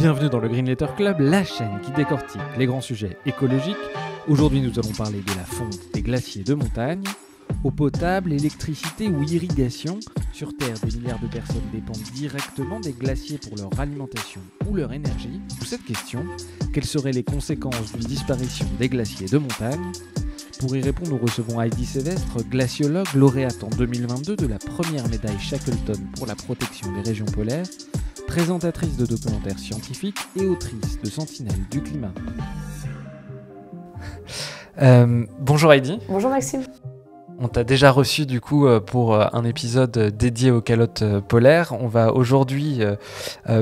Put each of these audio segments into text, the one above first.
Bienvenue dans le Green Letter Club, la chaîne qui décortique les grands sujets écologiques. Aujourd'hui, nous allons parler de la fonte des glaciers de montagne. Eau potable, électricité ou irrigation, sur Terre, des milliards de personnes dépendent directement des glaciers pour leur alimentation ou leur énergie. Pour cette question, quelles seraient les conséquences d'une disparition des glaciers de montagne? Pour y répondre, nous recevons Heidi Sévestre, glaciologue, lauréate en 2022 de la première médaille Shackleton pour la protection des régions polaires, présentatrice de documentaires scientifiques et autrice de Sentinelle du climat. Bonjour Heidi. Bonjour Maxime. On t'a déjà reçu du coup pour un épisode dédié aux calottes polaires. On va aujourd'hui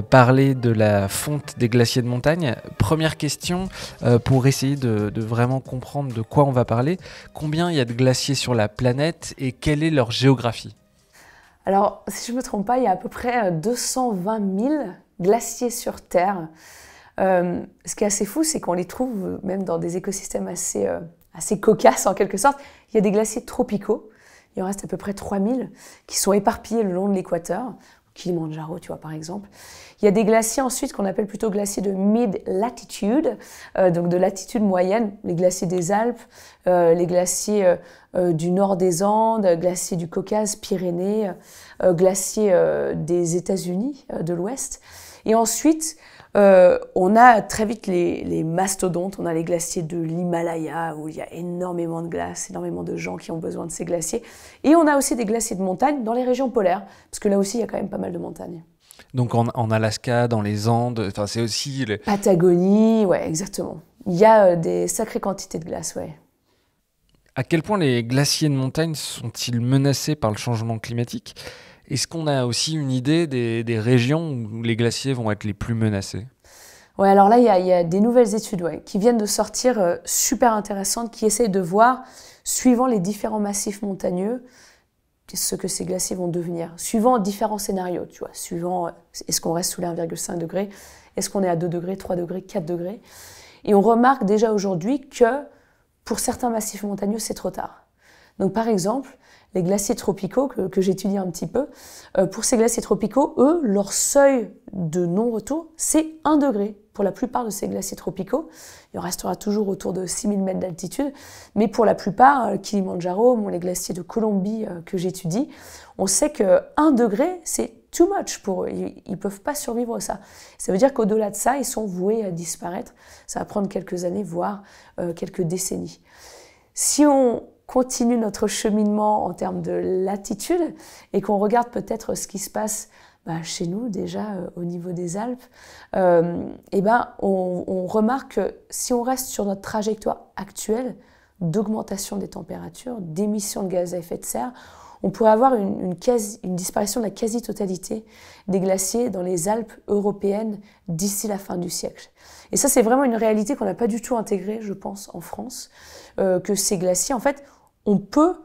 parler de la fonte des glaciers de montagne. Première question pour essayer de vraiment comprendre de quoi on va parler. Combien il y a de glaciers sur la planète et quelle est leur géographie? Alors, si je ne me trompe pas, il y a à peu près 220 000 glaciers sur Terre. Ce qui est assez fou, c'est qu'on les trouve même dans des écosystèmes assez cocasses en quelque sorte. Il y a des glaciers tropicaux, il en reste à peu près 3000 qui sont éparpillés le long de l'équateur, Kilimandjaro, tu vois, par exemple. Il y a des glaciers ensuite qu'on appelle plutôt glaciers de mid-latitude, donc de latitude moyenne, les glaciers des Alpes, les glaciers du nord des Andes, glaciers du Caucase, Pyrénées, glaciers des États-Unis de l'Ouest. Et ensuite, on a très vite les mastodontes, on a les glaciers de l'Himalaya où il y a énormément de glace, énormément de gens qui ont besoin de ces glaciers. Et on a aussi des glaciers de montagne dans les régions polaires, parce que là aussi il y a quand même pas mal de montagnes. Donc en Alaska, dans les Andes, c'est aussi... Patagonie, ouais, exactement. Il y a des sacrées quantités de glace, ouais. À quel point les glaciers de montagne sont-ils menacés par le changement climatique ? Est-ce qu'on a aussi une idée des régions où les glaciers vont être les plus menacés? Ouais, alors là, il y a des nouvelles études qui viennent de sortir, super intéressantes, qui essayent de voir, suivant les différents massifs montagneux, ce que ces glaciers vont devenir, suivant différents scénarios, tu vois, suivant est-ce qu'on reste sous les 1,5 degrés, est-ce qu'on est à 2 degrés, 3 degrés, 4 degrés. Et on remarque déjà aujourd'hui que pour certains massifs montagneux, c'est trop tard. Donc par exemple, les glaciers tropicaux que j'étudie un petit peu, pour ces glaciers tropicaux, eux, leur seuil de non-retour, c'est 1 degré. Pour la plupart de ces glaciers tropicaux, il en restera toujours autour de 6000 mètres d'altitude, mais pour la plupart, Kilimandjaro, les glaciers de Colombie que j'étudie, on sait que 1 degré, c'est too much pour eux, ils ne peuvent pas survivre à ça. Ça veut dire qu'au-delà de ça, ils sont voués à disparaître, ça va prendre quelques années, voire quelques décennies. Si on continue notre cheminement en termes de latitude et qu'on regarde peut-être ce qui se passe chez nous déjà au niveau des Alpes, on remarque que si on reste sur notre trajectoire actuelle d'augmentation des températures, d'émissions de gaz à effet de serre, on pourrait avoir une disparition de la quasi-totalité des glaciers dans les Alpes européennes d'ici la fin du siècle. Et ça, c'est vraiment une réalité qu'on n'a pas du tout intégrée, je pense, en France, que ces glaciers, en fait, on peut,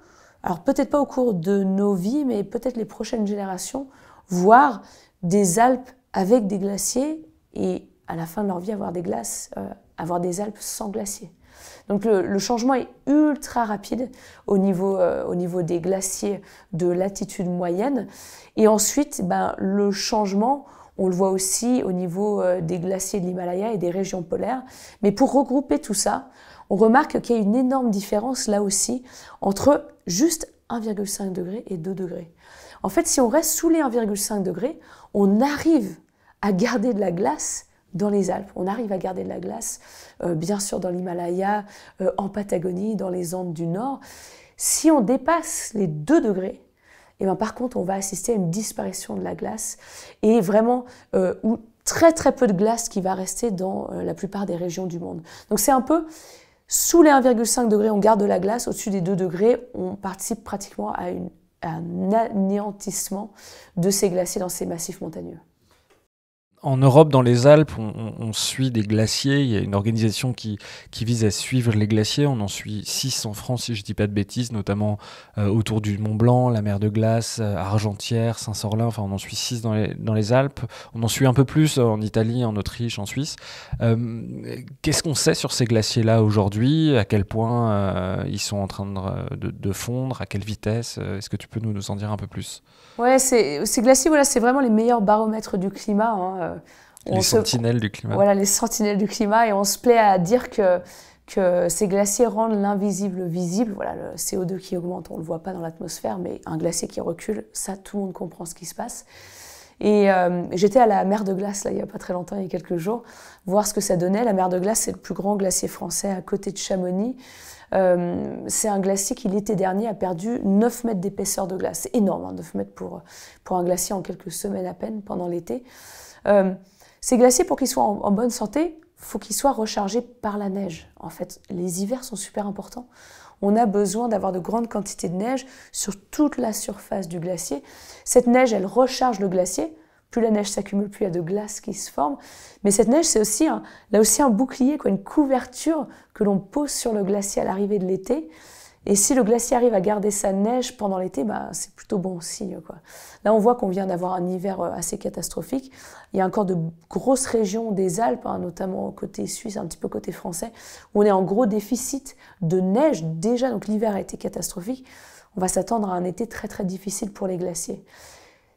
alors peut-être pas au cours de nos vies, mais peut-être les prochaines générations, voir des Alpes avec des glaciers et à la fin de leur vie avoir des Alpes sans glaciers. Donc le changement est ultra rapide au niveau des glaciers de latitude moyenne. Et ensuite, le changement, on le voit aussi au niveau des glaciers de l'Himalaya et des régions polaires. Mais pour regrouper tout ça, on remarque qu'il y a une énorme différence là aussi entre juste 1,5 degré et 2 degrés. En fait, si on reste sous les 1,5 degrés, on arrive à garder de la glace dans les Alpes. On arrive à garder de la glace, bien sûr, dans l'Himalaya, en Patagonie, dans les Andes du Nord. Si on dépasse les 2 degrés, par contre, on va assister à une disparition de la glace et vraiment ou très très peu de glace qui va rester dans la plupart des régions du monde. Donc c'est un peu, sous les 1,5 degrés, on garde de la glace, au-dessus des 2 degrés, on participe pratiquement à un anéantissement de ces glaciers dans ces massifs montagneux. En Europe, dans les Alpes, on suit des glaciers. Il y a une organisation qui vise à suivre les glaciers. On en suit 6 en France, si je ne dis pas de bêtises, notamment autour du Mont Blanc, la mer de glace, Argentière, Saint-Sorlin. Enfin, on en suit 6 dans les Alpes. On en suit un peu plus en Italie, en Autriche, en Suisse. Qu'est-ce qu'on sait sur ces glaciers-là aujourd'hui? À quel point ils sont en train de fondre? À quelle vitesse? Est-ce que tu peux nous en dire un peu plus? Ouais, ces glaciers, voilà, c'est vraiment les meilleurs baromètres du climat. Les sentinelles du climat. Voilà, les sentinelles du climat. Et on se plaît à dire que ces glaciers rendent l'invisible visible. Voilà, le CO2 qui augmente, on ne le voit pas dans l'atmosphère, mais un glacier qui recule, ça, tout le monde comprend ce qui se passe. Et j'étais à la mer de glace, là, il n'y a pas très longtemps, il y a quelques jours, voir ce que ça donnait. La mer de glace, c'est le plus grand glacier français à côté de Chamonix. C'est un glacier qui, l'été dernier, a perdu 9 mètres d'épaisseur de glace. C'est énorme, hein, 9 mètres pour un glacier en quelques semaines à peine pendant l'été. Ces glaciers, pour qu'ils soient en bonne santé, il faut qu'ils soient rechargés par la neige. En fait, les hivers sont super importants. On a besoin d'avoir de grandes quantités de neige sur toute la surface du glacier. Cette neige, elle recharge le glacier. Plus la neige s'accumule, plus il y a de glace qui se forme. Mais cette neige, c'est aussi là aussi un bouclier, quoi, une couverture que l'on pose sur le glacier à l'arrivée de l'été. Et si le glacier arrive à garder sa neige pendant l'été, bah, c'est plutôt bon signe, quoi. Là, on voit qu'on vient d'avoir un hiver assez catastrophique. Il y a encore de grosses régions des Alpes, hein, notamment côté suisse, un petit peu côté français, où on est en gros déficit de neige déjà. Donc l'hiver a été catastrophique. On va s'attendre à un été très très difficile pour les glaciers.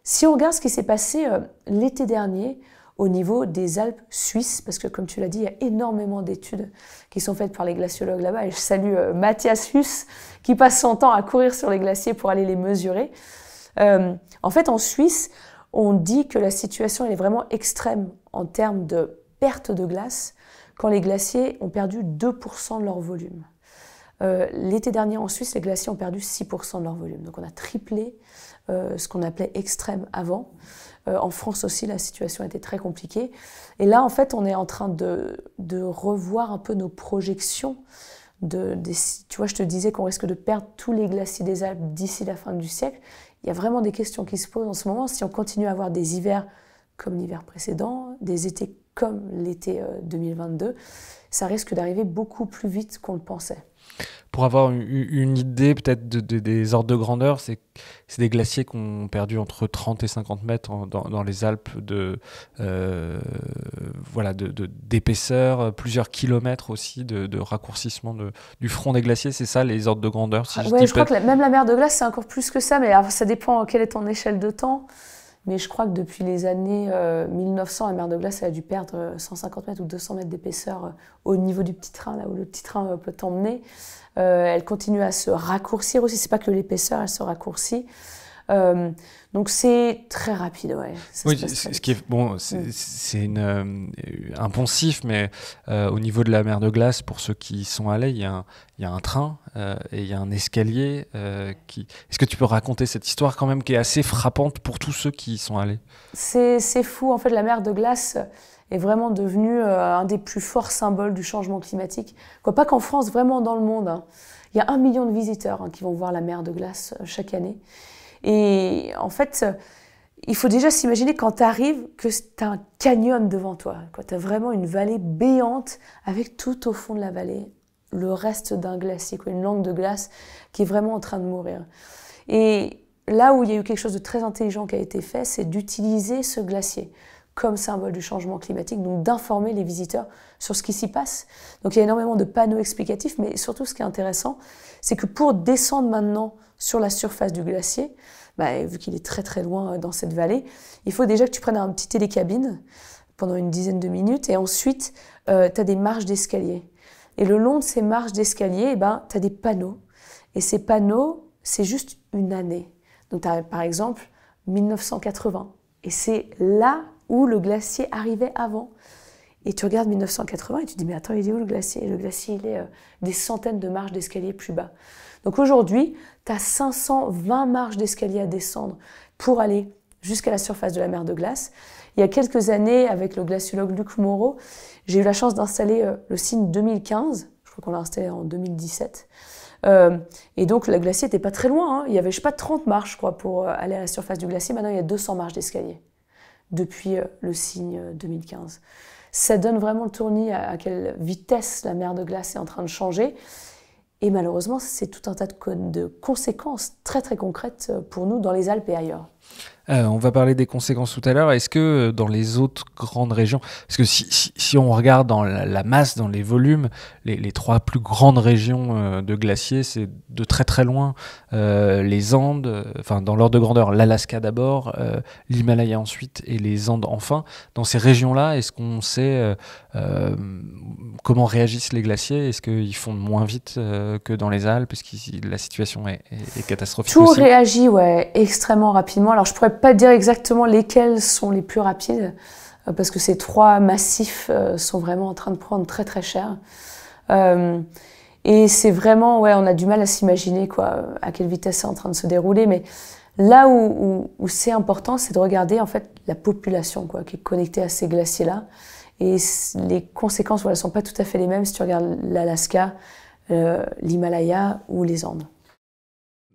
Si on regarde ce qui s'est passé l'été dernier au niveau des Alpes suisses, parce que comme tu l'as dit, il y a énormément d'études qui sont faites par les glaciologues là-bas, et je salue Matthias Huss qui passe son temps à courir sur les glaciers pour aller les mesurer. En fait, en Suisse, on dit que la situation elle est vraiment extrême en termes de perte de glace quand les glaciers ont perdu 2% de leur volume. L'été dernier en Suisse, les glaciers ont perdu 6% de leur volume. Donc on a triplé ce qu'on appelait extrême avant. En France aussi, la situation était très compliquée. Et là, en fait, on est en train de revoir un peu nos projections. Tu vois, je te disais qu'on risque de perdre tous les glaciers des Alpes d'ici la fin du siècle. Il y a vraiment des questions qui se posent en ce moment. Si on continue à avoir des hivers comme l'hiver précédent, des étés comme l'été 2022, ça risque d'arriver beaucoup plus vite qu'on le pensait. Pour avoir une idée peut-être des ordres de grandeur, c'est des glaciers qui ont perdu entre 30 et 50 mètres dans les Alpes d'épaisseur, plusieurs kilomètres aussi de raccourcissement du front des glaciers. C'est ça les ordres de grandeur je crois que même la mer de glace, c'est encore plus que ça, mais alors, ça dépend quelle est ton échelle de temps. Mais je crois que depuis les années 1900, la mer de glace elle a dû perdre 150 mètres ou 200 mètres d'épaisseur au niveau du petit train, là où le petit train peut t'emmener. Elle continue à se raccourcir aussi. C'est pas que l'épaisseur, elle se raccourcit. Donc c'est très rapide, ouais. Oui, ce qui est bon, c'est un poncif, mais au niveau de la mer de glace, pour ceux qui y sont allés, il y a un train et il y a un escalier. Est-ce que tu peux raconter cette histoire quand même qui est assez frappante pour tous ceux qui y sont allés? C'est fou, en fait, la mer de glace est vraiment devenue un des plus forts symboles du changement climatique. Pas qu'en France, vraiment dans le monde, hein. Il y a 1 million de visiteurs qui vont voir la mer de glace chaque année. Et en fait, il faut déjà s'imaginer quand tu arrives que tu as un canyon devant toi. Tu as vraiment une vallée béante avec tout au fond de la vallée le reste d'un glacier, une langue de glace qui est vraiment en train de mourir. Et là où il y a eu quelque chose de très intelligent qui a été fait, c'est d'utiliser ce glacier comme symbole du changement climatique, donc d'informer les visiteurs sur ce qui s'y passe. Donc il y a énormément de panneaux explicatifs, mais surtout ce qui est intéressant, c'est que pour descendre maintenant sur la surface du glacier, vu qu'il est très très loin dans cette vallée, il faut déjà que tu prennes un petit télécabine pendant une dizaine de minutes, et ensuite tu as des marches d'escalier. Et le long de ces marches d'escalier, tu as des panneaux. Et ces panneaux, c'est juste une année. Donc tu as par exemple 1980, et c'est là où le glacier arrivait avant. Et tu regardes 1980 et tu te dis, mais attends, il est où le glacier? Et le glacier, il est des centaines de marches d'escalier plus bas. Donc aujourd'hui, tu as 520 marches d'escalier à descendre pour aller jusqu'à la surface de la mer de glace. Il y a quelques années, avec le glaciologue Luc Moreau, j'ai eu la chance d'installer le signe 2015. Je crois qu'on l'a installé en 2017. Et donc, le glacier n'était pas très loin, hein. Il y avait, je sais pas, 30 marches, je crois, pour aller à la surface du glacier. Maintenant, il y a 200 marches d'escalier depuis le signe 2015. Ça donne vraiment le tournis à quelle vitesse la mer de glace est en train de changer. Et malheureusement, c'est tout un tas de conséquences très très concrètes pour nous dans les Alpes et ailleurs. On va parler des conséquences tout à l'heure. Est-ce que dans les autres grandes régions, parce que si on regarde dans la masse, dans les volumes, les trois plus grandes régions de glaciers, c'est de très très loin les Andes, enfin dans l'ordre de grandeur, l'Alaska d'abord, l'Himalaya ensuite et les Andes enfin. Dans ces régions-là, est-ce qu'on sait comment réagissent les glaciers? Est-ce qu'ils fondent moins vite que dans les Alpes? Est-ce que la situation est catastrophique Tout aussi? réagit extrêmement rapidement. Alors je pourrais pas dire exactement lesquels sont les plus rapides, parce que ces trois massifs sont vraiment en train de prendre très très cher. Et c'est vraiment, on a du mal à s'imaginer à quelle vitesse c'est en train de se dérouler. Mais là où c'est important, c'est de regarder en fait la population qui est connectée à ces glaciers-là. Et les conséquences ne sont pas tout à fait les mêmes si tu regardes l'Alaska, l'Himalaya ou les Andes.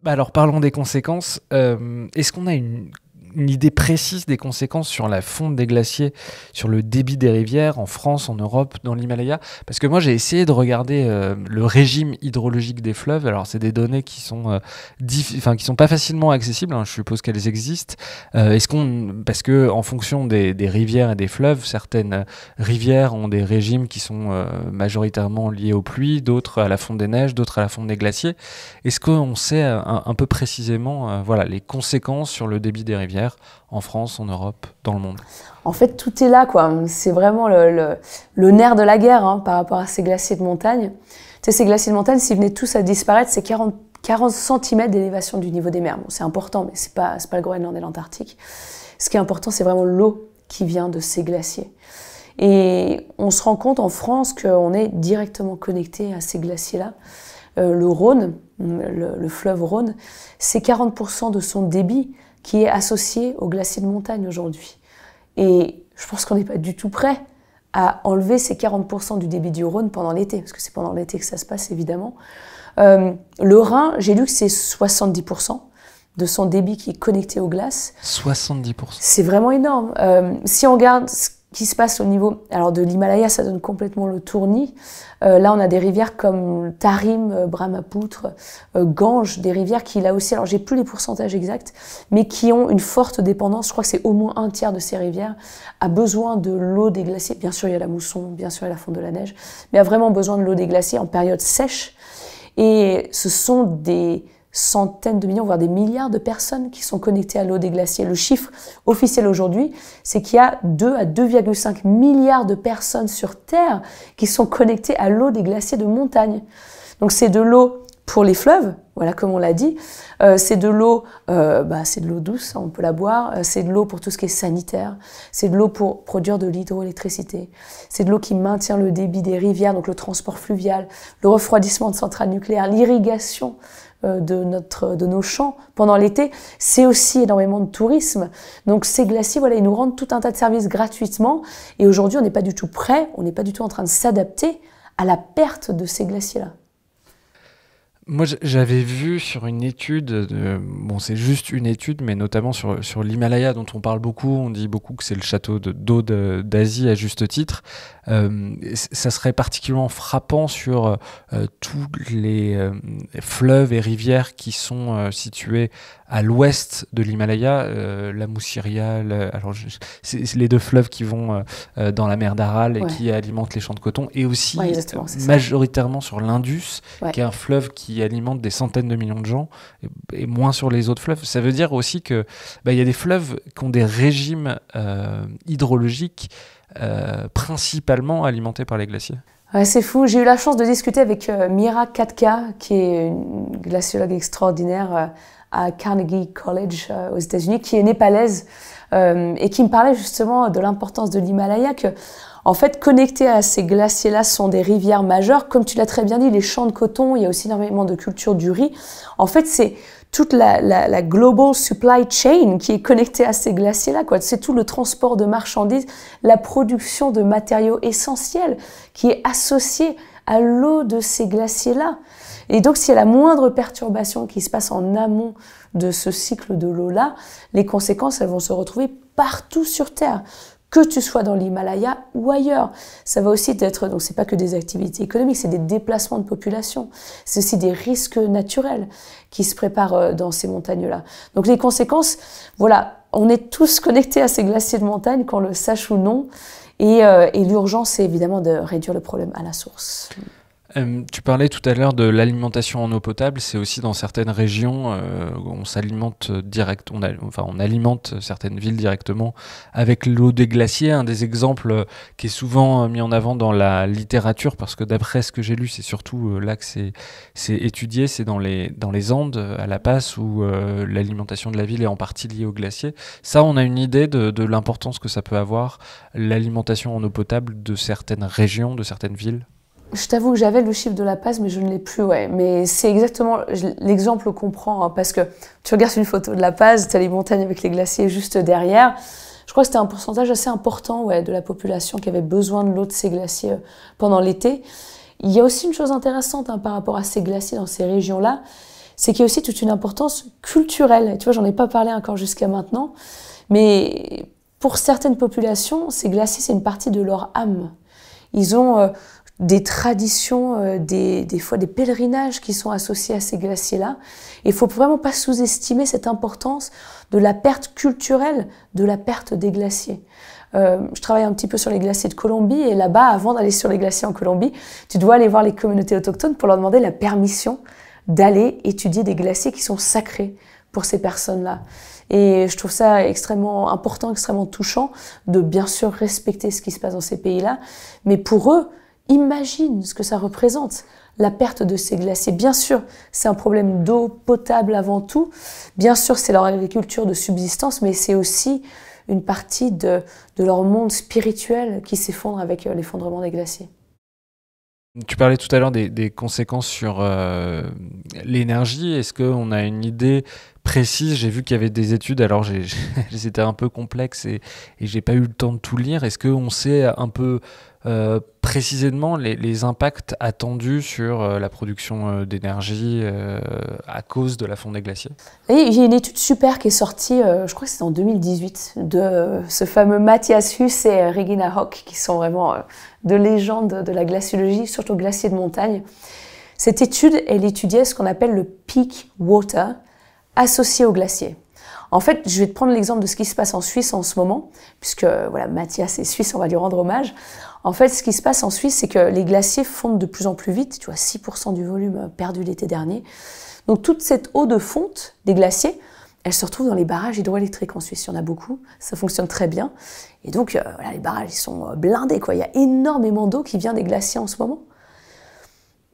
Alors parlons des conséquences. Est-ce qu'on a une idée précise des conséquences sur la fonte des glaciers, sur le débit des rivières en France, en Europe, dans l'Himalaya? Parce que moi j'ai essayé de regarder le régime hydrologique des fleuves. Alors c'est des données qui sont pas facilement accessibles, je suppose qu'elles existent. Parce que en fonction des rivières et des fleuves, certaines rivières ont des régimes qui sont majoritairement liés aux pluies, d'autres à la fonte des neiges, d'autres à la fonte des glaciers. Est-ce qu'on sait un peu précisément les conséquences sur le débit des rivières en France, en Europe, dans le monde? En fait, tout est là, C'est vraiment le nerf de la guerre par rapport à ces glaciers de montagne. Tu sais, ces glaciers de montagne, s'ils venaient tous à disparaître, c'est 40 cm d'élévation du niveau des mers. Bon, c'est important, mais c'est pas le Groenland et l'Antarctique. Ce qui est important, c'est vraiment l'eau qui vient de ces glaciers. Et on se rend compte en France qu'on est directement connecté à ces glaciers-là. Le Rhône, le fleuve Rhône, c'est 40% de son débit qui est associé aux glaciers de montagne aujourd'hui. Et je pense qu'on n'est pas du tout prêt à enlever ces 40% du débit du Rhône pendant l'été, parce que c'est pendant l'été que ça se passe évidemment. Le Rhin, j'ai lu que c'est 70% de son débit qui est connecté aux glaces. 70%. C'est vraiment énorme. Si on regarde ce qui se passe au niveau de l'Himalaya, ça donne complètement le tournis. Là, on a des rivières comme Tarim, Brahmapoutre, Gange, des rivières qui, là aussi, alors j'ai plus les pourcentages exacts, mais qui ont une forte dépendance. Je crois que c'est au moins un tiers de ces rivières a besoin de l'eau des glaciers. Bien sûr, il y a la mousson, bien sûr, il y a la fonte de la neige, mais a vraiment besoin de l'eau des glaciers en période sèche. Et ce sont des centaines de millions, voire des milliards de personnes qui sont connectées à l'eau des glaciers. Le chiffre officiel aujourd'hui, c'est qu'il y a 2 à 2,5 milliards de personnes sur Terre qui sont connectées à l'eau des glaciers de montagne. Donc c'est de l'eau pour les fleuves, comme on l'a dit. C'est de l'eau douce, on peut la boire. C'est de l'eau pour tout ce qui est sanitaire. C'est de l'eau pour produire de l'hydroélectricité. C'est de l'eau qui maintient le débit des rivières, donc le transport fluvial, le refroidissement de centrales nucléaires, l'irrigation de nos champs pendant l'été. C'est aussi énormément de tourisme. Donc ces glaciers, ils nous rendent tout un tas de services gratuitement. Et aujourd'hui, on n'est pas du tout prêt, on n'est pas du tout en train de s'adapter à la perte de ces glaciers-là. Moi, j'avais vu sur une étude, c'est juste une étude, mais notamment sur l'Himalaya, dont on parle beaucoup, on dit beaucoup que c'est le château d'eau d'Asie à juste titre. Ça serait particulièrement frappant sur tous les fleuves et rivières qui sont situés à l'ouest de l'Himalaya, la Mussiria, c'est les deux fleuves qui vont dans la mer d'Aral et qui alimentent les champs de coton, et aussi majoritairement sur l'Indus, qui est un fleuve qui alimente des centaines de millions de gens, et moins sur les autres fleuves. Ça veut dire aussi que y a des fleuves qui ont des régimes hydrologiques principalement alimentés par les glaciers. Ouais, c'est fou. J'ai eu la chance de discuter avec Mira Katka, qui est une glaciologue extraordinaire à Carnegie College aux États-Unis, qui est népalaise et qui me parlait justement de l'importance de l'Himalaya, que en fait, connectés à ces glaciers-là sont des rivières majeures. Comme tu l'as très bien dit, les champs de coton, il y a aussi énormément de culture du riz. En fait, c'est toute la global supply chain qui est connectée à ces glaciers-là, C'est tout le transport de marchandises, la production de matériaux essentiels qui est associée à l'eau de ces glaciers-là. Et donc, s'il y a la moindre perturbation qui se passe en amont de ce cycle de l'eau-là, les conséquences, elles vont se retrouver partout sur Terre, que tu sois dans l'Himalaya ou ailleurs. Ça va aussi être, donc c'est pas que des activités économiques, c'est des déplacements de population. C'est aussi des risques naturels qui se préparent dans ces montagnes-là. Donc les conséquences, on est tous connectés à ces glaciers de montagne, qu'on le sache ou non. Et l'urgence, c'est évidemment de réduire le problème à la source. Tu parlais tout à l'heure de l'alimentation en eau potable. C'est aussi dans certaines régions où on s'alimente on alimente certaines villes directement avec l'eau des glaciers. Un des exemples qui est souvent mis en avant dans la littérature, parce que d'après ce que j'ai lu, c'est surtout là que c'est étudié, c'est dans les Andes, à La Paz, où l'alimentation de la ville est en partie liée aux glaciers. Ça, on a une idée de l'importance que ça peut avoir, l'alimentation en eau potable de certaines régions, de certaines villes. Je t'avoue que j'avais le chiffre de La Paz, mais je ne l'ai plus, ouais. Mais c'est exactement l'exemple qu'on prend, hein, parce que tu regardes une photo de La Paz, tu as les montagnes avec les glaciers juste derrière. Je crois que c'était un pourcentage assez important, ouais, de la population qui avait besoin de l'eau de ces glaciers pendant l'été. Il y a aussi une chose intéressante, hein, par rapport à ces glaciers dans ces régions-là, c'est qu'il y a aussi toute une importance culturelle. Tu vois, j'en ai pas parlé encore jusqu'à maintenant, mais pour certaines populations, ces glaciers, c'est une partie de leur âme. Ils ont des traditions, des fois des pèlerinages qui sont associés à ces glaciers-là. Et il faut vraiment pas sous-estimer cette importance de la perte culturelle, de la perte des glaciers. Je travaille un petit peu sur les glaciers de Colombie, et là-bas, avant d'aller sur les glaciers en Colombie, tu dois aller voir les communautés autochtones pour leur demander la permission d'aller étudier des glaciers qui sont sacrés pour ces personnes-là. Et je trouve ça extrêmement important, extrêmement touchant de bien sûr respecter ce qui se passe dans ces pays-là, mais pour eux, imagine ce que ça représente, la perte de ces glaciers. Bien sûr, c'est un problème d'eau potable avant tout. Bien sûr, c'est leur agriculture de subsistance, mais c'est aussi une partie de leur monde spirituel qui s'effondre avec l'effondrement des glaciers. Tu parlais tout à l'heure des conséquences sur l'énergie. Est-ce qu'on a une idée précise? J'ai vu qu'il y avait des études, alors c'était un peu complexe et j'ai pas eu le temps de tout lire. Est-ce qu'on sait un peu précisément les impacts attendus sur la production d'énergie à cause de la fonte des glaciers? Et il y a une étude super qui est sortie, je crois que c'était en 2018, de ce fameux Matthias Huss et Regina Hock, qui sont vraiment de légendes de la glaciologie, surtout glaciers de montagne. Cette étude, elle étudiait ce qu'on appelle le peak water associé aux glaciers. En fait, je vais te prendre l'exemple de ce qui se passe en Suisse en ce moment, puisque voilà, Mathias est suisse, on va lui rendre hommage. En fait, ce qui se passe en Suisse, c'est que les glaciers fondent de plus en plus vite. Tu vois, 6% du volume perdu l'été dernier. Donc toute cette eau de fonte des glaciers, elle se retrouve dans les barrages hydroélectriques en Suisse. Il y en a beaucoup, ça fonctionne très bien. Et donc, voilà, les barrages, ils sont blindés, quoi. Il y a énormément d'eau qui vient des glaciers en ce moment.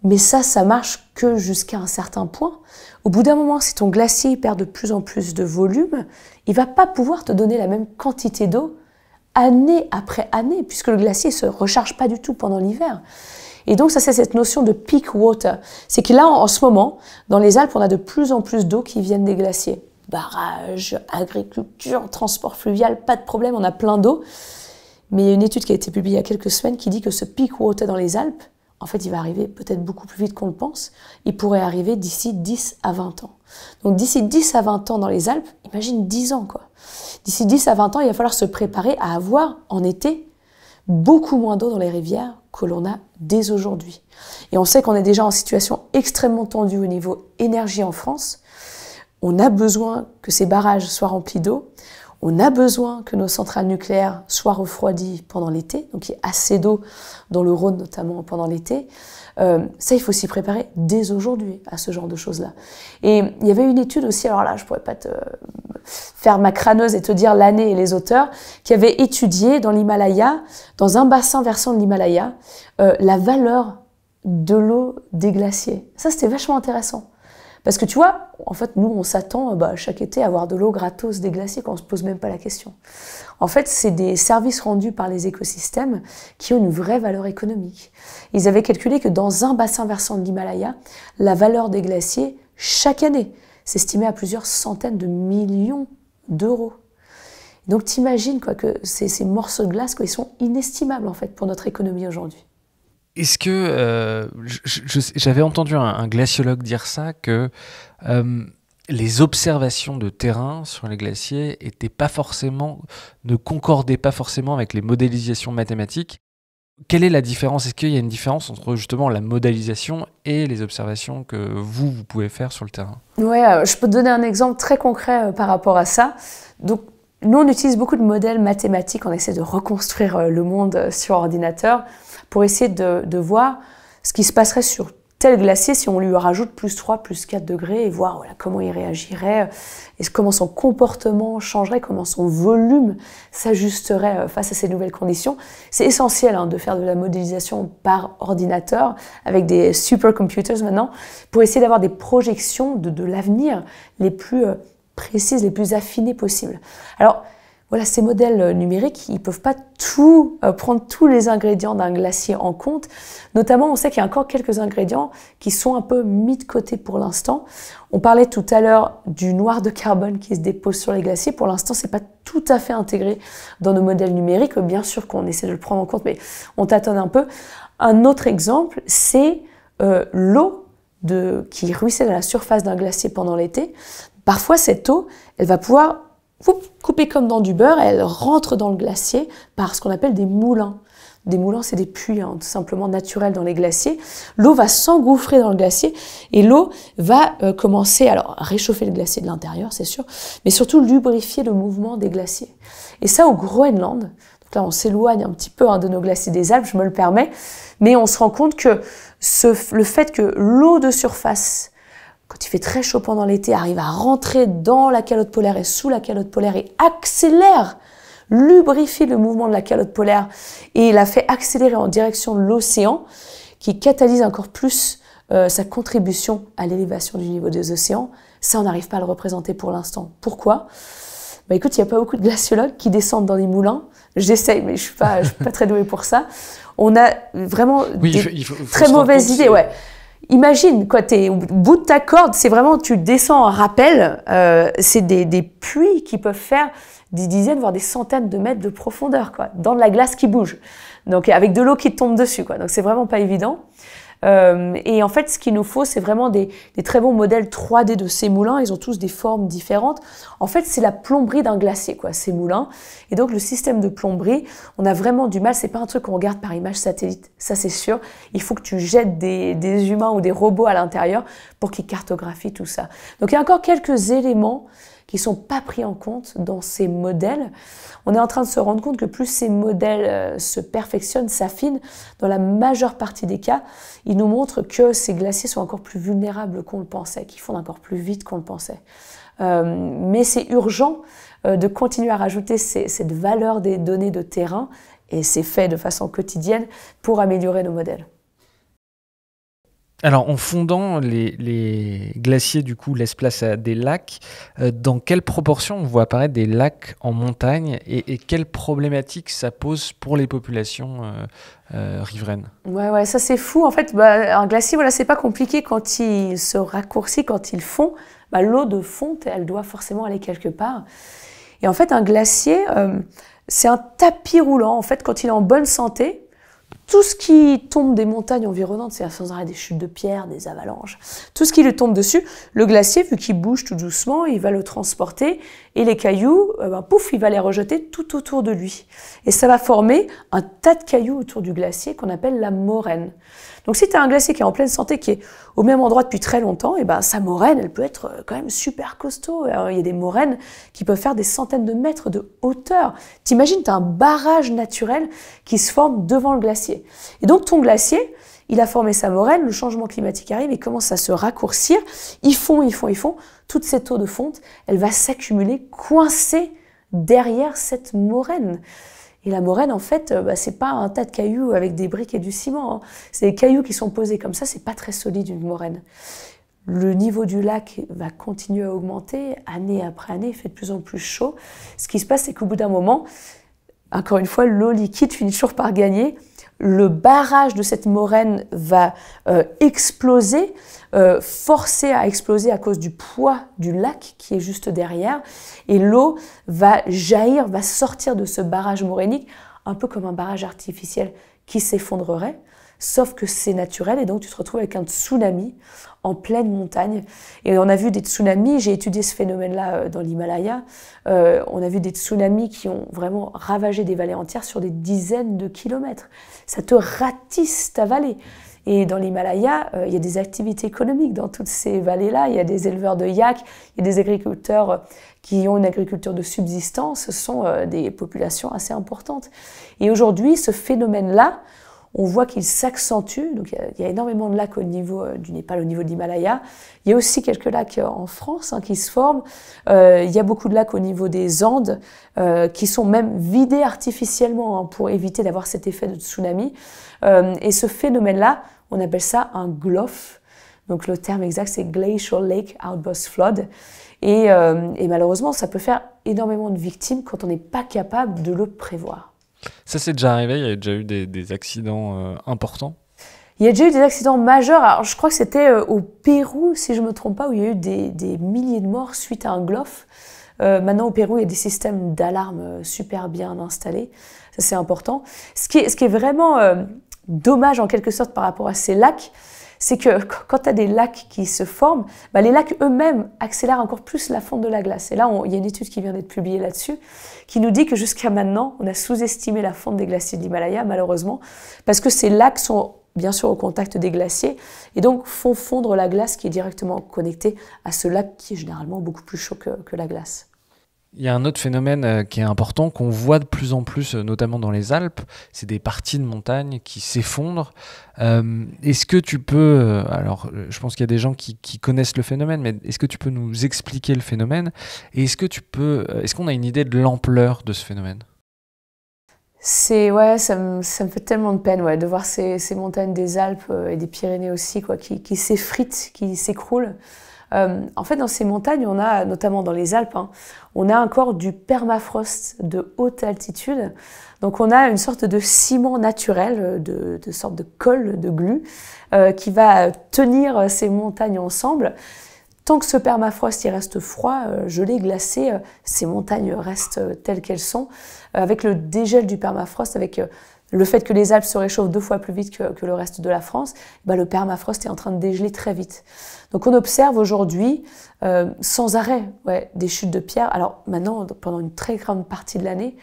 Mais ça marche que jusqu'à un certain point. Au bout d'un moment, si ton glacier perd de plus en plus de volume, il va pas pouvoir te donner la même quantité d'eau année après année, puisque le glacier se recharge pas du tout pendant l'hiver. Et donc ça, c'est cette notion de peak water. C'est que là, en ce moment, dans les Alpes, on a de plus en plus d'eau qui viennent des glaciers. Barrages, agriculture, transport fluvial, pas de problème, on a plein d'eau. Mais il y a une étude qui a été publiée il y a quelques semaines qui dit que ce peak water dans les Alpes, en fait, il va arriver peut-être beaucoup plus vite qu'on le pense. Il pourrait arriver d'ici 10 à 20 ans. Donc d'ici 10 à 20 ans dans les Alpes, imagine 10 ans, quoi. D'ici 10 à 20 ans, il va falloir se préparer à avoir, en été, beaucoup moins d'eau dans les rivières que l'on a dès aujourd'hui. Et on sait qu'on est déjà en situation extrêmement tendue au niveau énergie en France. On a besoin que ces barrages soient remplis d'eau. On a besoin que nos centrales nucléaires soient refroidies pendant l'été, donc il y ait assez d'eau dans le Rhône notamment pendant l'été. Ça, il faut s'y préparer dès aujourd'hui à ce genre de choses-là. Et il y avait une étude aussi, alors là, je pourrais pas te faire ma crâneuse et te dire l'année et les auteurs, qui avaient étudié dans l'Himalaya, dans un bassin versant de l'Himalaya, la valeur de l'eau des glaciers. Ça, c'était vachement intéressant. Parce que tu vois, en fait, nous, on s'attend chaque été à avoir de l'eau gratos des glaciers quand on se pose même pas la question. En fait, c'est des services rendus par les écosystèmes qui ont une vraie valeur économique. Ils avaient calculé que dans un bassin versant de l'Himalaya, la valeur des glaciers, chaque année, s'estimait à plusieurs centaines de millions d'euros. Donc t'imagines quoi, que ces morceaux de glace, quoi, ils sont inestimables en fait pour notre économie aujourd'hui. Est-ce que j'avais entendu un glaciologue dire ça, que les observations de terrain sur les glaciers ne concordaient pas forcément avec les modélisations mathématiques. Quelle est la différence? Est-ce qu'il y a une différence entre justement la modélisation et les observations que vous pouvez faire sur le terrain? Ouais, je peux te donner un exemple très concret par rapport à ça. Donc, nous, on utilise beaucoup de modèles mathématiques, on essaie de reconstruire le monde sur ordinateur pour essayer de voir ce qui se passerait sur tel glacier si on lui rajoute plus 3, plus 4 degrés et voir voilà, comment il réagirait, et comment son comportement changerait, comment son volume s'ajusterait face à ces nouvelles conditions. C'est essentiel hein, de faire de la modélisation par ordinateur avec des supercomputers maintenant pour essayer d'avoir des projections de l'avenir les plus précises, les plus affinées possibles. Alors, voilà, ces modèles numériques, ils ne peuvent pas prendre tous les ingrédients d'un glacier en compte. Notamment, on sait qu'il y a encore quelques ingrédients qui sont un peu mis de côté pour l'instant. On parlait tout à l'heure du noir de carbone qui se dépose sur les glaciers. Pour l'instant, c'est pas tout à fait intégré dans nos modèles numériques. Bien sûr qu'on essaie de le prendre en compte, mais on tâtonne un peu. Un autre exemple, c'est l'eau qui ruisselle à la surface d'un glacier pendant l'été. Parfois, cette eau, elle va pouvoir couper comme dans du beurre, elle rentre dans le glacier par ce qu'on appelle des moulins. Des moulins, c'est des puits tout simplement naturels dans les glaciers. L'eau va s'engouffrer dans le glacier et l'eau va commencer à réchauffer le glacier de l'intérieur, c'est sûr, mais surtout lubrifier le mouvement des glaciers. Et ça, au Groenland, donc là on s'éloigne un petit peu de nos glaciers des Alpes, je me le permets, mais on se rend compte que le fait que l'eau de surface, quand il fait très chaud pendant l'été, arrive à rentrer dans la calotte polaire et sous la calotte polaire et accélère, lubrifie le mouvement de la calotte polaire et la fait accélérer en direction de l'océan, qui catalyse encore plus sa contribution à l'élévation du niveau des océans. Ça, on n'arrive pas à le représenter pour l'instant. Pourquoi ? Écoute, il n'y a pas beaucoup de glaciologues qui descendent dans les moulins. J'essaye, mais je suis pas très douée pour ça. On a vraiment très mauvaises idées. Ouais. Imagine, tu es au bout de ta corde, c'est vraiment, tu descends en rappel, c'est des puits qui peuvent faire des dizaines, voire des centaines de mètres de profondeur, dans de la glace qui bouge. Donc, avec de l'eau qui tombe dessus, Donc, c'est vraiment pas évident. Et en fait, ce qu'il nous faut, c'est vraiment des très bons modèles 3D de ces moulins. Ils ont tous des formes différentes. En fait, c'est la plomberie d'un glacier, ces moulins. Et donc, le système de plomberie, on a vraiment du mal. C'est pas un truc qu'on regarde par image satellite, ça c'est sûr. Il faut que tu jettes des humains ou des robots à l'intérieur pour qu'ils cartographient tout ça. Donc, il y a encore quelques éléments qui sont pas pris en compte dans ces modèles. On est en train de se rendre compte que plus ces modèles se perfectionnent, s'affinent, dans la majeure partie des cas, ils nous montrent que ces glaciers sont encore plus vulnérables qu'on le pensait, qu'ils fondent encore plus vite qu'on le pensait. Mais c'est urgent de continuer à rajouter cette valeur des données de terrain, et c'est fait de façon quotidienne pour améliorer nos modèles. Alors, en fondant, les glaciers, du coup, laissent place à des lacs. Dans quelle proportion on voit apparaître des lacs en montagne et quelles problématiques ça pose pour les populations riveraines ? Ouais, ça c'est fou. En fait, un glacier, c'est pas compliqué quand il se raccourcit, quand il fond. L'eau de fonte, elle doit forcément aller quelque part. Et en fait, un glacier, c'est un tapis roulant. En fait, quand il est en bonne santé, tout ce qui tombe des montagnes environnantes, c'est sans arrêt des chutes de pierres, des avalanches, tout ce qui lui tombe dessus, le glacier, vu qu'il bouge tout doucement, il va le transporter et les cailloux, pouf, il va les rejeter tout autour de lui. Et ça va former un tas de cailloux autour du glacier qu'on appelle la moraine. Donc si tu as un glacier qui est en pleine santé, qui est au même endroit depuis très longtemps, et sa moraine, elle peut être quand même super costaud. Alors, il y a des moraines qui peuvent faire des centaines de mètres de hauteur. T'imagines, tu as un barrage naturel qui se forme devant le glacier. Et donc ton glacier, il a formé sa moraine, le changement climatique arrive, il commence à se raccourcir, ils font. Toute cette eau de fonte, elle va s'accumuler, coincée derrière cette moraine. Et la moraine, en fait, c'est pas un tas de cailloux avec des briques et du ciment. C'est des cailloux qui sont posés comme ça, c'est pas très solide une moraine. Le niveau du lac va continuer à augmenter, année après année, il fait de plus en plus chaud. Ce qui se passe, c'est qu'au bout d'un moment, encore une fois, l'eau liquide finit toujours par gagner. Le barrage de cette moraine va exploser, forcer à exploser à cause du poids du lac qui est juste derrière. Et l'eau va jaillir, va sortir de ce barrage morainique, un peu comme un barrage artificiel qui s'effondrerait. Sauf que c'est naturel et donc tu te retrouves avec un tsunami en pleine montagne. Et on a vu des tsunamis, j'ai étudié ce phénomène-là dans l'Himalaya, on a vu des tsunamis qui ont vraiment ravagé des vallées entières sur des dizaines de kilomètres. Ça te ratisse ta vallée. Et dans l'Himalaya, il y a des activités économiques dans toutes ces vallées-là. Il y a des éleveurs de yaks, il y a des agriculteurs qui ont une agriculture de subsistance. Ce sont des populations assez importantes. Et aujourd'hui, ce phénomène-là, on voit qu'il s'accentue. Donc il y a énormément de lacs au niveau du Népal, au niveau de l'Himalaya. Il y a aussi quelques lacs en France qui se forment. Il y a beaucoup de lacs au niveau des Andes qui sont même vidés artificiellement pour éviter d'avoir cet effet de tsunami. Et ce phénomène-là, on appelle ça un GLOF. Donc le terme exact, c'est Glacial Lake Outburst Flood. Et malheureusement, ça peut faire énormément de victimes quand on n'est pas capable de le prévoir. Ça, c'est déjà arrivé? Il y a déjà eu des accidents importants? Il y a déjà eu des accidents majeurs. Alors, je crois que c'était au Pérou, si je ne me trompe pas, où il y a eu des milliers de morts suite à un GLOF. Maintenant, au Pérou, il y a des systèmes d'alarme super bien installés. Ça, c'est important. Ce qui est vraiment dommage, en quelque sorte, par rapport à ces lacs, c'est que quand tu as des lacs qui se forment, les lacs eux-mêmes accélèrent encore plus la fonte de la glace. Et là, il y a une étude qui vient d'être publiée là-dessus, qui nous dit que jusqu'à maintenant, on a sous-estimé la fonte des glaciers de l'Himalaya, malheureusement, parce que ces lacs sont bien sûr au contact des glaciers, et donc font fondre la glace qui est directement connectée à ce lac qui est généralement beaucoup plus chaud que la glace. Il y a un autre phénomène qui est important, qu'on voit de plus en plus, notamment dans les Alpes, c'est des parties de montagne qui s'effondrent. Est-ce que tu peux, alors je pense qu'il y a des gens qui connaissent le phénomène, mais est-ce que tu peux nous expliquer le phénomène? Et est-ce qu'on a une idée de l'ampleur de ce phénomène? Ouais, ça me fait tellement de peine de voir ces montagnes des Alpes et des Pyrénées aussi qui s'effritent, qui s'écroulent. En fait, dans ces montagnes, on a, notamment dans les Alpes, on a encore du permafrost de haute altitude. Donc on a une sorte de ciment naturel, de sorte de colle, de glu, qui va tenir ces montagnes ensemble. Tant que ce permafrost il reste froid, gelé, glacé, ces montagnes restent telles qu'elles sont. Avec le dégel du permafrost, avec le fait que les Alpes se réchauffent 2 fois plus vite que le reste de la France, le permafrost est en train de dégeler très vite. Donc on observe aujourd'hui, sans arrêt, des chutes de pierres. Alors maintenant, pendant une très grande partie de l'année,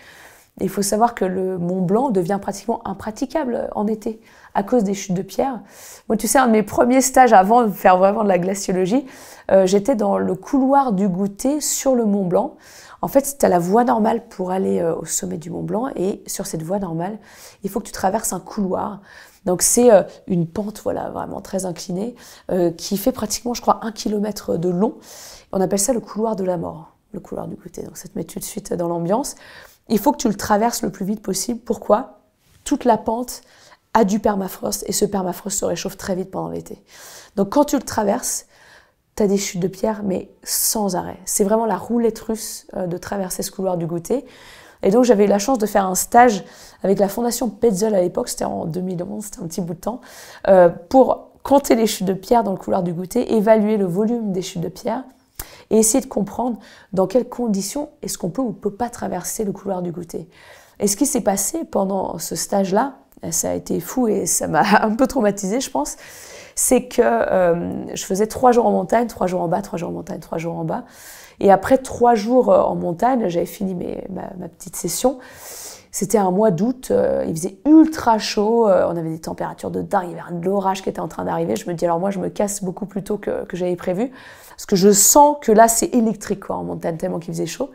il faut savoir que le Mont Blanc devient pratiquement impraticable en été à cause des chutes de pierres. Moi, tu sais, un de mes premiers stages avant de faire vraiment de la glaciologie, j'étais dans le couloir du goûter sur le Mont Blanc. En fait, tu as la voie normale pour aller au sommet du Mont Blanc, et sur cette voie normale, il faut que tu traverses un couloir. Donc c'est une pente vraiment très inclinée qui fait pratiquement, je crois, 1 kilomètre de long. On appelle ça le couloir de la mort, le couloir du goûter. Donc ça te met tout de suite dans l'ambiance. Il faut que tu le traverses le plus vite possible. Pourquoi? Toute la pente a du permafrost, et ce permafrost se réchauffe très vite pendant l'été. Donc quand tu le traverses, tu as des chutes de pierre, mais sans arrêt. C'est vraiment la roulette russe de traverser ce couloir du goûter. Et donc j'avais eu la chance de faire un stage avec la Fondation Petzl à l'époque, c'était en 2011, c'était un petit bout de temps, pour compter les chutes de pierre dans le couloir du goûter, évaluer le volume des chutes de pierre et essayer de comprendre dans quelles conditions est-ce qu'on peut ou peut pas traverser le couloir du goûter. Et ce qui s'est passé pendant ce stage-là, ça a été fou et ça m'a un peu traumatisée, je pense, c'est que je faisais 3 jours en montagne, 3 jours en bas, 3 jours en montagne, 3 jours en bas. Et après 3 jours en montagne, j'avais fini ma petite session. C'était un mois d'août, il faisait ultra chaud, on avait des températures de dingue, il y avait un orage qui était en train d'arriver. Je me dis, alors moi, je me casse beaucoup plus tôt que j'avais prévu, parce que je sens que là, c'est électrique en montagne, tellement qu'il faisait chaud.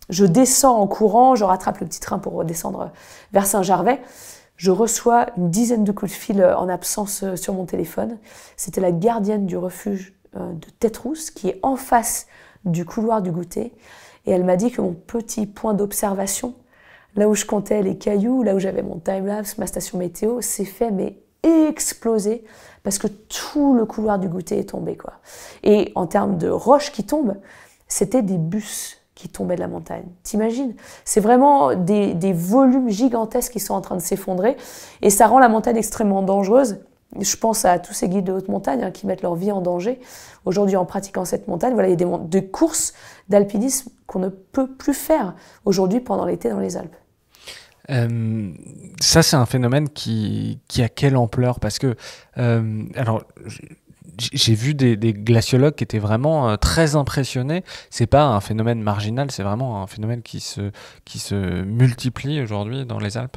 Je descends en courant, je rattrape le petit train pour redescendre vers Saint-Gervais. Je reçois une dizaine de coups de fil en absence sur mon téléphone. C'était la gardienne du refuge de Tête-Rousse, qui est en face du couloir du goûter. Et elle m'a dit que mon petit point d'observation, là où je comptais les cailloux, là où j'avais mon timelapse, ma station météo, s'est fait exploser parce que tout le couloir du goûter est tombé, quoi. Et en termes de roches qui tombent, c'était des bus qui tombaient de la montagne. T'imagines? C'est vraiment des volumes gigantesques qui sont en train de s'effondrer, et ça rend la montagne extrêmement dangereuse. Je pense à tous ces guides de haute montagne qui mettent leur vie en danger aujourd'hui en pratiquant cette montagne. Voilà, il y a des courses d'alpinisme qu'on ne peut plus faire aujourd'hui pendant l'été dans les Alpes. Ça, c'est un phénomène qui a quelle ampleur? Parce que, alors, j'ai vu des glaciologues qui étaient vraiment très impressionnés. C'est pas un phénomène marginal, c'est vraiment un phénomène qui se multiplie aujourd'hui dans les Alpes.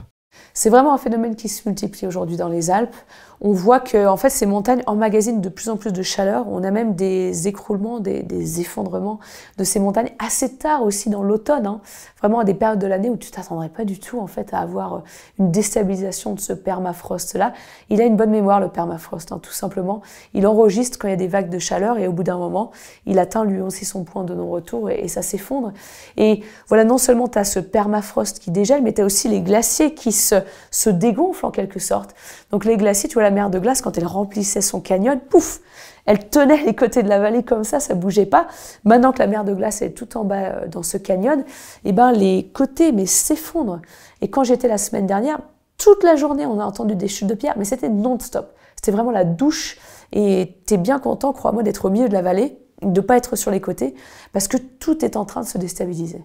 C'est vraiment un phénomène qui se multiplie aujourd'hui dans les Alpes. On voit que en fait, ces montagnes emmagasinent de plus en plus de chaleur. On a même des écroulements, des effondrements de ces montagnes assez tard aussi dans l'automne. Hein. Vraiment à des périodes de l'année où tu t'attendrais pas du tout en fait, à avoir une déstabilisation de ce permafrost-là. Il a une bonne mémoire, le permafrost, hein, tout simplement. Il enregistre quand il y a des vagues de chaleur et au bout d'un moment, il atteint lui aussi son point de non-retour et ça s'effondre. Et voilà, non seulement tu as ce permafrost qui dégèle, mais tu as aussi les glaciers qui se dégonflent en quelque sorte. Donc les glaciers, tu vois, la mer de glace, quand elle remplissait son canyon, pouf, elle tenait les côtés de la vallée comme ça bougeait pas. Maintenant que la mer de glace est tout en bas dans ce canyon, eh ben les côtés mais s'effondrent. Et quand j'étais la semaine dernière, toute la journée, on a entendu des chutes de pierres, mais c'était non-stop. C'était vraiment la douche. Et t'es bien content, crois-moi, d'être au milieu de la vallée, de pas être sur les côtés, parce que tout est en train de se déstabiliser.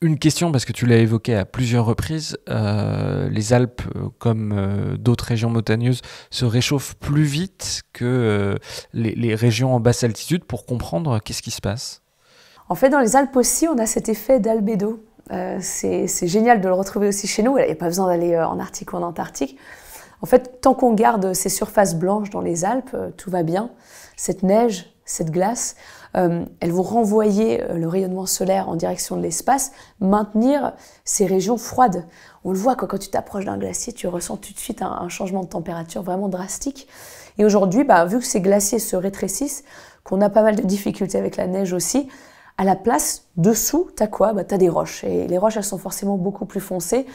Une question, parce que tu l'as évoqué à plusieurs reprises, les Alpes, comme d'autres régions montagneuses, se réchauffent plus vite que les régions en basse altitude. Pour comprendre, qu'est-ce qui se passe? En fait, dans les Alpes aussi, on a cet effet d'albédo. C'est génial de le retrouver aussi chez nous. Il n'y a pas besoin d'aller en Arctique ou en Antarctique. En fait, tant qu'on garde ces surfaces blanches dans les Alpes, tout va bien. Cette neige, cette glace, elles vont renvoyer le rayonnement solaire en direction de l'espace, maintenir ces régions froides. On le voit quand tu t'approches d'un glacier, tu ressens tout de suite un changement de température vraiment drastique. Et aujourd'hui, vu que ces glaciers se rétrécissent, qu'on a pas mal de difficultés avec la neige aussi, à la place, dessous, t'as quoi? T'as des roches. Et les roches, elles sont forcément beaucoup plus foncées.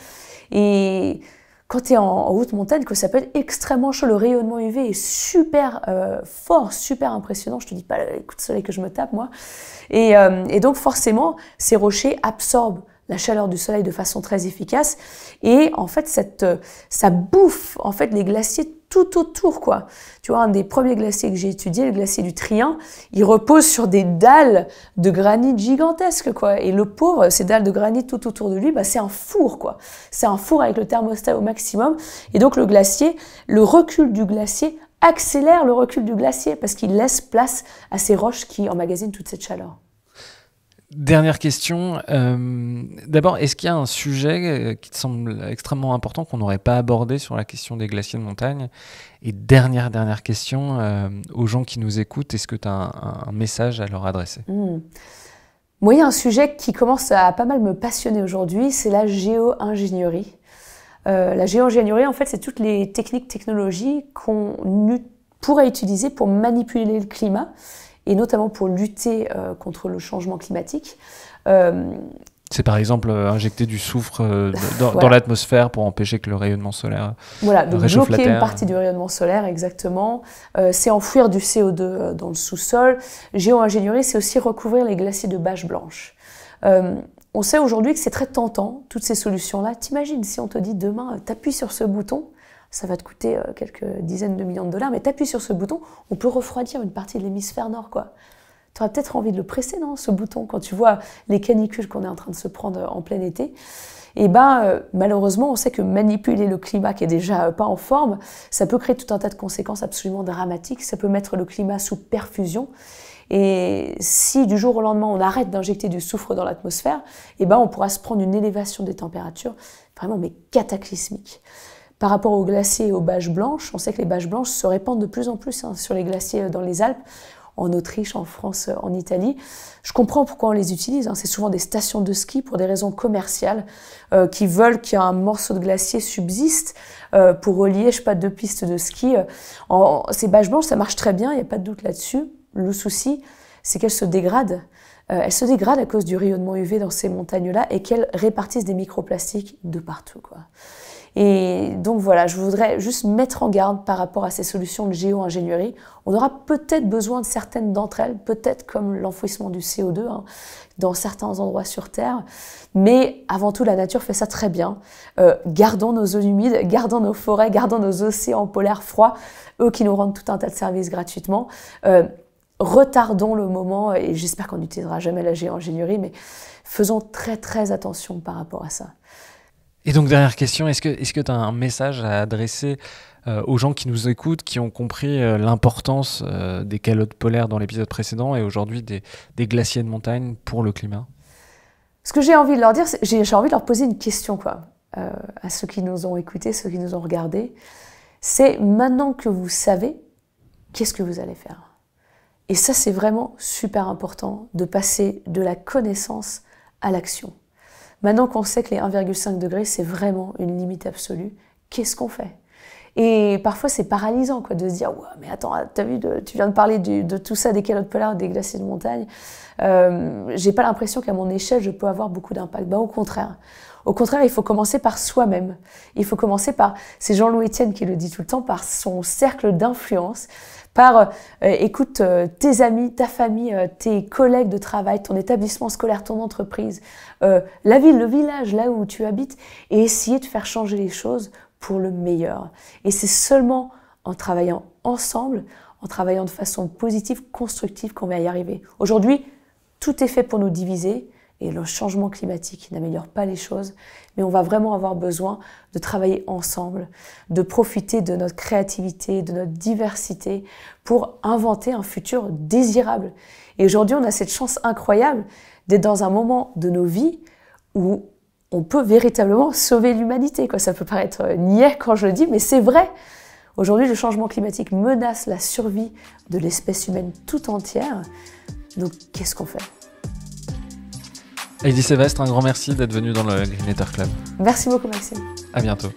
Et quand tu es en haute montagne, que ça peut être extrêmement chaud, le rayonnement UV est super fort, super impressionnant. Je te dis pas les coups de soleil que je me tape, moi. Et donc, forcément, ces rochers absorbent la chaleur du soleil de façon très efficace. Et en fait, ça bouffe en fait, les glaciers tout autour, quoi. Tu vois, un des premiers glaciers que j'ai étudié, le glacier du Trien, il repose sur des dalles de granit gigantesques, quoi. Et le pauvre, ces dalles de granit tout autour de lui, c'est un four, quoi. C'est un four avec le thermostat au maximum. Et donc, le glacier, le recul du glacier accélère le recul du glacier parce qu'il laisse place à ces roches qui emmagasinent toute cette chaleur. Dernière question. D'abord, est-ce qu'il y a un sujet qui te semble extrêmement important qu'on n'aurait pas abordé sur la question des glaciers de montagne? Et dernière question, aux gens qui nous écoutent, est-ce que tu as un message à leur adresser? Moi, il y a un sujet qui commence à pas mal me passionner aujourd'hui, c'est la géo-ingénierie. La géo-ingénierie, en fait, c'est toutes les technologies qu'on pourrait utiliser pour manipuler le climat, et notamment pour lutter contre le changement climatique. C'est par exemple injecter du soufre dans l'atmosphère pour empêcher que le rayonnement solaire réchauffe la Terre. Bloquer une partie du rayonnement solaire, exactement. C'est enfouir du CO2 dans le sous-sol. Géo-ingénierie, c'est aussi recouvrir les glaciers de bâches blanches. On sait aujourd'hui que c'est très tentant, toutes ces solutions-là. T'imagines si on te dit demain, t'appuies sur ce bouton, ça va te coûter quelques dizaines de millions de dollars, mais t'appuies sur ce bouton, on peut refroidir une partie de l'hémisphère nord, quoi. Tu auras peut-être envie de le presser, non, ce bouton, quand tu vois les canicules qu'on est en train de se prendre en plein été. Et malheureusement, on sait que manipuler le climat qui est déjà pas en forme, ça peut créer tout un tas de conséquences absolument dramatiques. Ça peut mettre le climat sous perfusion. Et si du jour au lendemain, on arrête d'injecter du soufre dans l'atmosphère, on pourra se prendre une élévation des températures vraiment mais cataclysmique. Par rapport aux glaciers et aux bâches blanches, on sait que les bâches blanches se répandent de plus en plus sur les glaciers dans les Alpes, en Autriche, en France, en Italie. Je comprends pourquoi on les utilise. C'est souvent des stations de ski pour des raisons commerciales qui veulent qu'un morceau de glacier subsiste pour relier, deux pistes de ski. Ces bâches blanches, ça marche très bien, il n'y a pas de doute là-dessus. Le souci, c'est qu'elles se dégradent. Elles se dégradent à cause du rayonnement UV dans ces montagnes-là et qu'elles répartissent des microplastiques de partout, quoi. Et donc voilà, je voudrais juste mettre en garde par rapport à ces solutions de géo-ingénierie. On aura peut-être besoin de certaines d'entre elles, peut-être comme l'enfouissement du CO2 dans certains endroits sur Terre. Mais avant tout, la nature fait ça très bien. Gardons nos zones humides, gardons nos forêts, gardons nos océans polaires froids, eux qui nous rendent tout un tas de services gratuitement. Retardons le moment, et j'espère qu'on n'utilisera jamais la géo-ingénierie, mais faisons très très attention par rapport à ça. Et donc, dernière question, est-ce que tu as un message à adresser aux gens qui nous écoutent, qui ont compris l'importance des calottes polaires dans l'épisode précédent et aujourd'hui des glaciers de montagne pour le climat? Ce que j'ai envie de leur dire, j'ai envie de leur poser une question, quoi. à ceux qui nous ont écoutés, ceux qui nous ont regardés, c'est maintenant que vous savez, qu'est-ce que vous allez faire? Et ça, c'est vraiment super important de passer de la connaissance à l'action. Maintenant qu'on sait que les 1,5 degrés, c'est vraiment une limite absolue, qu'est-ce qu'on fait? Et parfois, c'est paralysant quoi, de se dire ouais, « mais attends, t'as vu, tu viens de parler de tout ça, des calottes polaires, des glaciers de montagne. J'ai pas l'impression qu'à mon échelle, je peux avoir beaucoup d'impact. » Ben, au contraire. Au contraire, il faut commencer par soi-même. Il faut commencer par, c'est Jean-Louis Etienne qui le dit tout le temps, par son cercle d'influence, par, écoute, tes amis, ta famille, tes collègues de travail, ton établissement scolaire, ton entreprise, la ville, le village, là où tu habites, et essayer de faire changer les choses pour le meilleur. Et c'est seulement en travaillant ensemble, en travaillant de façon positive, constructive, qu'on va y arriver. Aujourd'hui, tout est fait pour nous diviser, et le changement climatique n'améliore pas les choses, mais on va vraiment avoir besoin de travailler ensemble, de profiter de notre créativité, de notre diversité pour inventer un futur désirable. Et aujourd'hui, on a cette chance incroyable d'être dans un moment de nos vies où on peut véritablement sauver l'humanité. Ça peut paraître niais quand je le dis, mais c'est vrai. Aujourd'hui, le changement climatique menace la survie de l'espèce humaine tout entière. Donc, qu'est-ce qu'on fait ? Heidi Sévestre, un grand merci d'être venu dans le Green Eater Club. Merci beaucoup, Maxime. À bientôt.